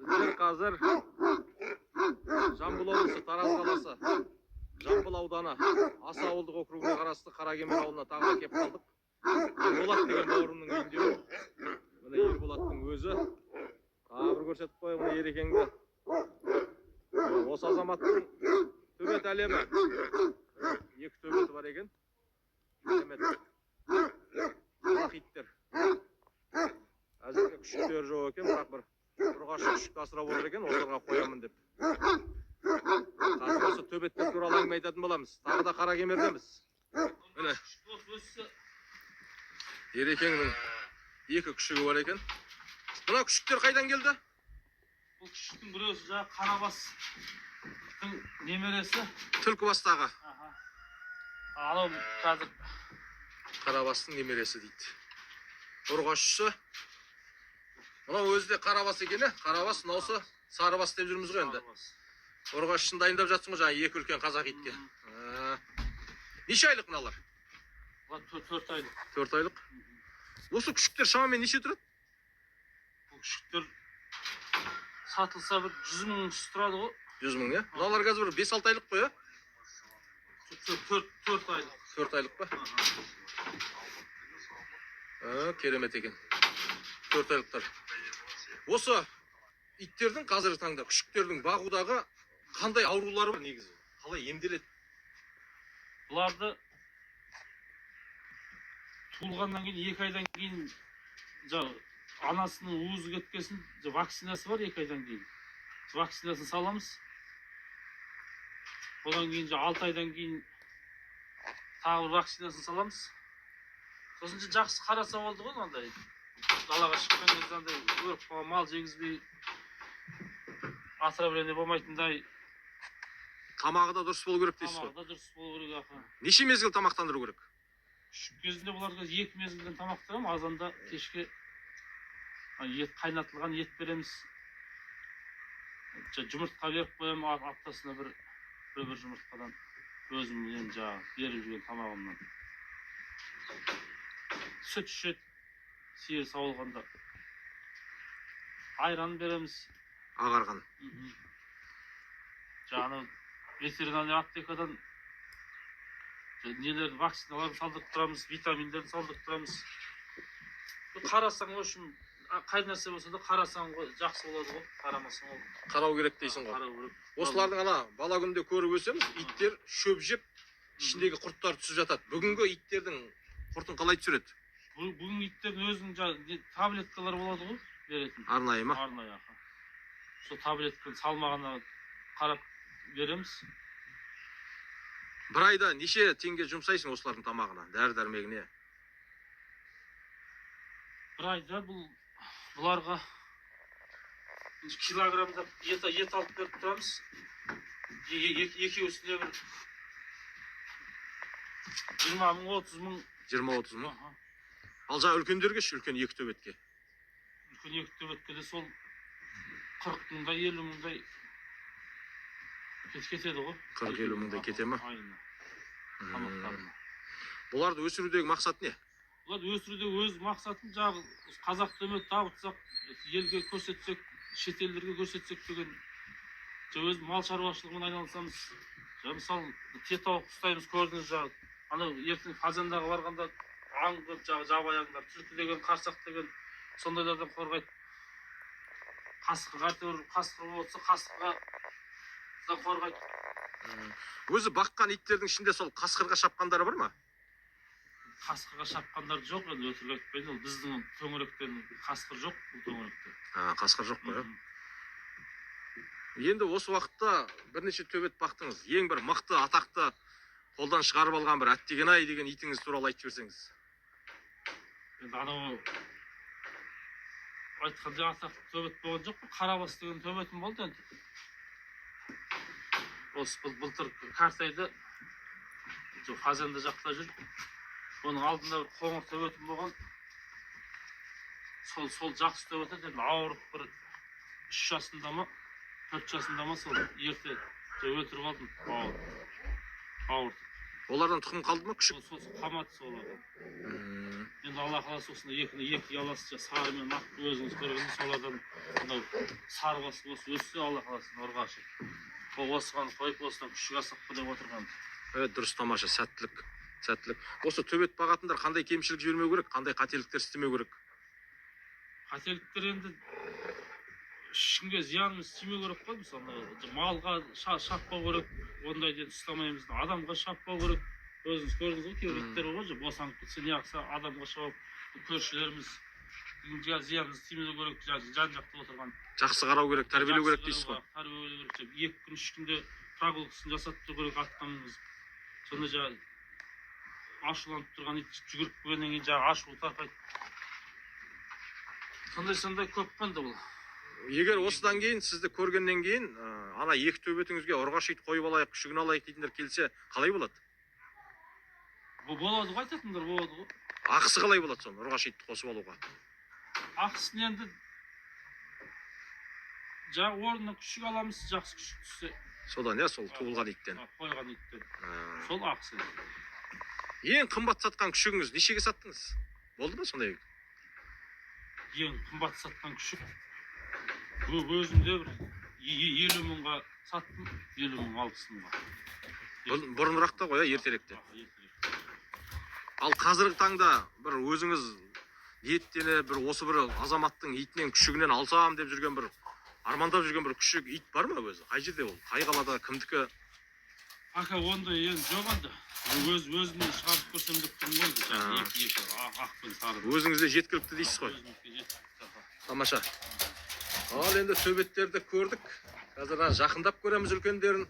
Bizler қазір Жамбыл облысы Тараз қаласы Жамбыл ауданы Аса ауылдық округіне қарасты Қаракемер ауылына тағы да келіп қалдық. Ерболат деген бауырымның үйінде. Міне Ерболаттың өзі. Тағы бір көрсетіп қояйын мына Ерекеңді. Осы азаматтың төбет әлемі. Екі төбеті бар екен. Ақ иттер. Әзірге күшіктер жоқ екен, бірақ бір ұрғашы күшікті асырап отыр екен, осыларға қоямын деп. Қазір осы төбеттер туралы әңгіме айтатын боламыз. Тағы да Қаракемердеміз. Міне Ерекеңнің екі күшігі бар екен. Мына күшіктер қайдан келді? Бұл күшіктің біреусі жаңағы Қарабастың немересі. Түлкібастағы. Анау қазір Қарабастың немересі дейді. Ұрғашысы. Мынау өзі де Қарабас екен, Қарабас, мынаусы Сарыбас деп жүрміз ғой енді. Ұрғашысын дайындап жатсың ғой жаңа екі үлкен қазақ итке. Неше айлық мыналар? 4 айлық. 4 айлық. Осы күшіктер шамамен неше тұрады? Бұл күшіктер сатылса бір 100 мың тұрады ғой. 100 мың, не? Мыналар қазір бір 5-6 айлық қой, 4 айлық. 4 айлық па? Керемет екен. 4 айлықтар. Осы иттердің қазіргі таңда күшіктердің бағудағы қандай аурулары бар негізі? Қалай емделеді? Бұларды туылғаннан кейін 2 айдан кейін анасының уызы кеткесін вакцинасы бар 2 айдан кейін. Вакцинасын саламыз. Одан кейін 6 айдан кейін тағы бір вакцинасын саламыз. Сосын жақсы қараса болды ғой андай. Далаға шыққан кезде андай өріп қалған мал жегізбей отравление болмайтындай. Тамағы да дұрыс болу керек дейсіз ғой. Тамағы да дұрыс болу керек. Неше мезгіл тамақтандыру керек? Күшік кезінде оларға 2 мезгілден тамақтырамыз, азанда кешке қайнатылған ет береміз. Жұмыртқа беріп қоямын аптасына бір жұмыртқадан өзімнен беріп жүрген тамағымнан. Сүт ішеді, сиыр сауылғанда. Айран береміз. Ағарған. Жаңағы ветеринарный аптекадан нелерді вакциналарын салдырып тұрамыз, витаминдерін салдырып тұрамыз. Қарасаң, в общем, қай нәрсе болса да қарасаң жақсы болады ғой, қарамасаң ол. Қарау керек дейсің ғой. Қарау керек. Осылардың ана бала күнде көріп өсеміз, иттер шөп жеп, ішіндегі құрттар түсіп жатады. Бүгінгі иттердің құртын қалай түсіреді? Бүгінгі иттердің өзінің таблеткалар болады ғой, беретін. Арнайы ма? Арнайы. Сол таблетканы салмағына қарап береміз. Бір айда неше теңге жұмсайсың осылардың тамағына, дәрі-дәрмегіне? Бір айда бұларға килограммдап ет алып беріп тұрамыз. Екеуісіне бір 20 мың, 30 мың. 20-30 мың? Ал жаңа үлкендерге үлкен екі төбетке? Үлкен екі төбетке де сол 40 мыңдай, 50 мыңдай кетеді ғой. 40-50 мыңдай кете ма? Айына. Тамақтарына. Бұларды өсірудегі мақсат не? Бұларды өсірудегі өз мақсатын жағы қазақ төбет табытсақ, елге көрсетсек, шетелдерге көрсетсек деген өз мал шаруашылығымен айналысамыз. Мысалы, тетауық ұстаймыз, көрдіңіз жағы. Анау ертең фазендаға барғанда аңғы жабай аңдар, түлкі деген, қарсақ деген сондайлардан қорғайды. Қасқырға болса, қасқырға қорғайды. Өзі баққан иттердің ішінде сол қасқырға шапқандары бар ма? Қасқырға шапқандар жоқ, енді өтірік айтпайын, ол біздің төңіректен қасқыр жоқ, бұл төңіректе. Қасқыр жоқ қой. Енді осы уақытта бірнеше төбет бақтыңыз. Ең бір мықты, атақты, қолдан шығарып алған бір Әттеген-ай деген итіңіз туралы айтып жіберсеңіз. Енді анау айтқанда атақты төбет болған жоқ, Қарабас деген төбетім болды енді. Осы былтыр Картайды фазенда жақта жүр. Оның алдында бір қоңыр төбетім болған. Сол жақсы төбет еді, ауырып бір 3 жасында ма, 4 жасында ма сол ерте өтіріп алдым, ауырды. Олардан тұқым қалды ма күшік? Сол қаматы солардан. Енді Алла қаласа осындай екі аласыша сары мен ақ өзіңіз көргенде солардан мынау сары басы осы өссе Алла қаласын ұрғашы. Ол осыған қойып осыдан күшік асып деп отырған. Дұрыс, тамаша, сәттілік. Осы төбет бағатындар қандай кемшілік жібермеу керек, қандай қателіктер істемеу керек? Қателіктер енді ешкімге зиянымыз тимеу керек қой. Мысалы малға шаппау керек, ондайден ұстамаймыз. Адамға шаппау керек. Өзіңіз көрдіңіз ғой, кейбір иттер ғой, босанып кетсе не қылса адамға шауып, көршілеріміз зиянымыз тимеу керек, жан-жақта отырған. Жақсы қарау керек, тәрбиелеу керек дейсіз ғой. Тәрбиелеу керек. 2 күн 3 күнде прогулкасын жасап тұру керек аттанымыз. Сонда жаңағы ашуланып тұрған ит жүгіріп келгеннен кейін жаңағы ашу тарқайды. Сондай көп қанды бұл. Егер осыдан кейін сізді көргеннен кейін ана екі төбетіңізге ұрғаш ит қойып алайық, күшігін алайық дейтіндер келсе, қалай болады? Болады ғой, айтатындар болады ғой. Ақысы қалай болады соны ұрғаш итті қосып алуға? Ақысын енді жаңағы орнына күшік аламыз, жақсы күшік түссе. Содан, сол туылған иттен. Қойған иттен. Сол ақысы. Ең қымбат сатқан күшігіңіз нешеге саттыңыз? Болды ма сондай? Ең қымбат сатқан күшік өзімде бір 50 мыңға саттым, 50 мың 60 мыңға. Бұрынырақта ғой, ертеректе. Ал қазіргі таңда бір өзіңіз ниеттеніп, бір осы бір азаматтың итінен күшігінен алсам деп жүрген бір армандап жүрген бір күшік ит бар ма өзі? Қай жерде ол? Қай қалада, кімдікі? Ака, ондай енді жоқ енді. Өзімнен шығарып көрсем деп тұрмын ғой. Екі ақ пен сары. Өзіңізде жеткілікті дейсіз ғой. Тамаша. Ал енді төбеттерді көрдік. Қазір жақындап көреміз үлкендерін.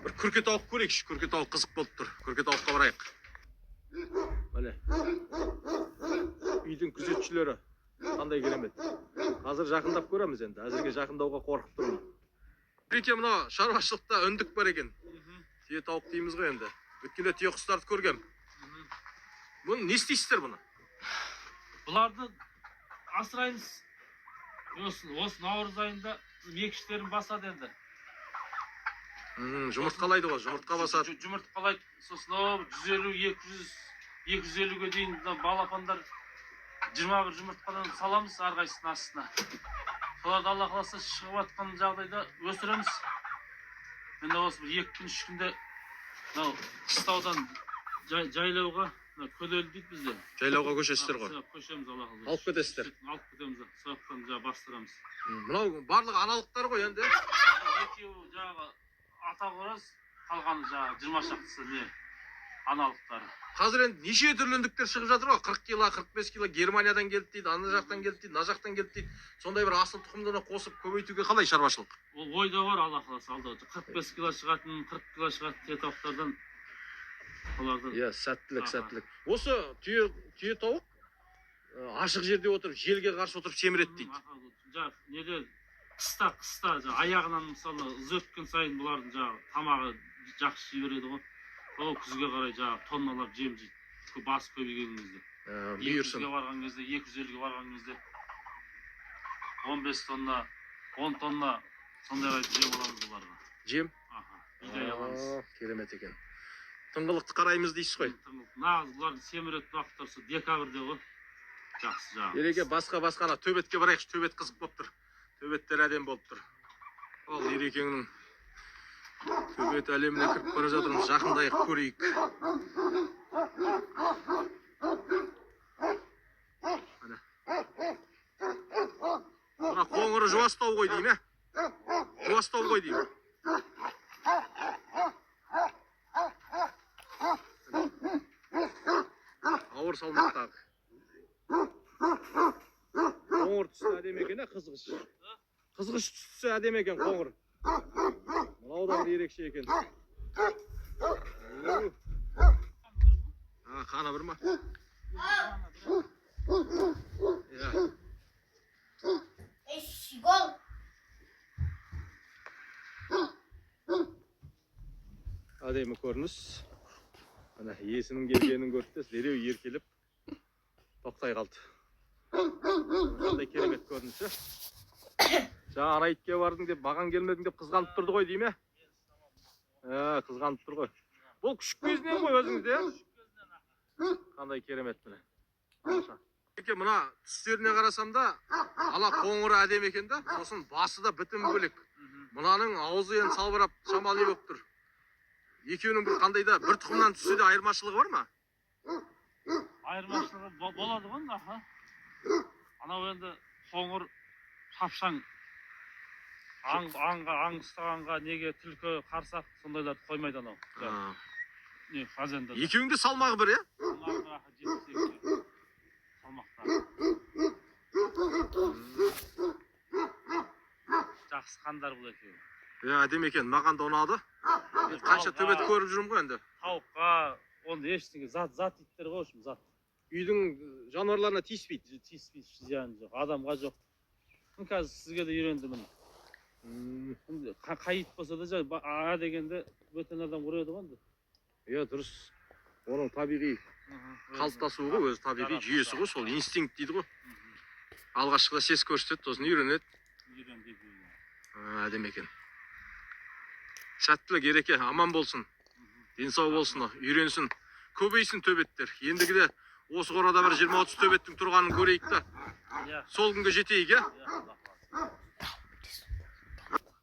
Бір күрке тауық көрейікші. Күрке тауық қызық болып тұр. Күрке тауыққа барайық. Міне. Үйдің күзетшілері қандай керемет. Қазір жақындап көреміз енді. Әзірге жақындауға қорқып тұрмын. Біреке мына шаруашылықта үндік бар екен. Түйе тауық дейміз ғой енді. Өткенде түйе құстарды көргем. Бұны не істейсіздер бұны? Бұларды асыраймыз. Осы наурыз айында мекіштерін басады енді. Жұмыртқалайды ғой, жұмыртқа басады. Жұмыртқалайды. Сосын 150-250-ге дейін балапандар 21 жұмыртқадан саламыз әрқайсысының астына. Соларды Алла қаласа шығып жатқан жағдайда өсіреміз. Енді осы 2 күн 3 күнде қыстаудан жайлауға көделі дейді бізде. Жайлауға көшесіздер ғой. Көшеміз Алла қаласа. Алып кетесіздер. Алып кетеміз. Сояқтан бастырамыз. Мынау барлығы аналықтар ғой енді. Екеуі жаңағы ата қораз, қалғаны жаңағы 20 шақтысы не аналықтары. Қазір енді неше түрлі үндіктер шығып жатыр ғой. 40 кило, 45 кило Германиядан келді дейді, ана жақтан келді дейді, мына жақтан келді дейді. Сондай бір асыл тұқымдана қосып көбейтуге қалай шаруашылық? Ол ойда бар Алла қаласа алда. 45 кило шығатын, 40 кило шығатын тетауықтардан оларды. Иә, сәттілік. Осы түйе тауық ашық жерде отырып, желге қарсы отырып семіреді дейді. Жаңағы неде қыста аяғынан мысалы өткен сайын бұлардың жаңағы тамағы жақсы жей ғой. Ол күзге қарай жаңағы тонналап жем жейді. Басы көбейген кезде. Бұйырсын. 200-ге барған кезде, 250-ге барған кезде 15 тонна, 10 тонна сондайға жем аламыз бұларға. Жем? Бидай аламыз. Керемет екен. Тыңғылықты қараймыз дейсіз ғой. Нағыз бұлардың семіретін уақыттар сол декабрьде ғой. Жақсы жаңағы. Ереке басқа төбетке барайықшы, төбет қызық болып тұр. Төбеттер әдем болып тұр. Ал Ерекеңнің төбет әлеміне кіріп бара жатырмыз, жақындайық көрейік. Мына қоңыры жуастау ғой дейм, ә? Жуастау ғой дейм. Ауыр салмақтағы. Қоңыр түсі әдем екен, ә? Қызғыш. Қызғыш түсі әдем екен қоңыр. Мынаудан ерекше екен. Қаны бір ма? Әдемі көрініс. Есінің келгенін көрді, дереу еркеліп тоқтай қалды. Қандай керемет көрінісі. Жаңа ана итке бардың деп, маған келмедің деп қызғанып тұрды ғой дейм, ә? Қызғанып тұр ғой. Бұл күшік кезінен ғой өзіңізде, ә? Қандай керемет міне. тамаша. Мына түстеріне қарасам да ала қоңыры әдемі екен да, сосын басы да бітімі бөлек. Мынаның аузы енді салбырап шамалы болып тұр. Екеуінің бір қандай да бір тұқымнан түссе де айырмашылығы бар ма? Айырмашылығы болады ғой да. Анау енді қоңыр шапшаң. Аң ұстағанға неге түлкі, қарсақ сондайларды қоймайды анау. Не, хазенде. Екеуінің де салмағы бір, е? Жақсы қандар бұл екеуі. Әдемі екен, маған да ұнады. Қанша төбет көріп жүрмін ғой енді. Тауыққа, оны ештеңе зат иттер ғой, зат. Үйдің жануарларына тиіспейді. Тиіспейді, зияны жоқ, адамға жоқ. Қазір сізге де үйрендім. Қай ит болса да жай, а дегенде бөтен адам ұреді ғой енді. Дұрыс. Оның табиғи қалыптасуы ғой, өзі табиғи жүйесі ғой, сол инстинкт дейді ғой. Алғашқыда сес көрсетеді, сосын үйренеді. Әдемі екен. Сәттілік, ереке, аман болсын. Денсау болсын, үйренсін. Көбейсін төбеттер. Ендігіде осы қорада бір 20-30 төбеттің тұрғанын көрейік та. Сол күнге жетейік, е?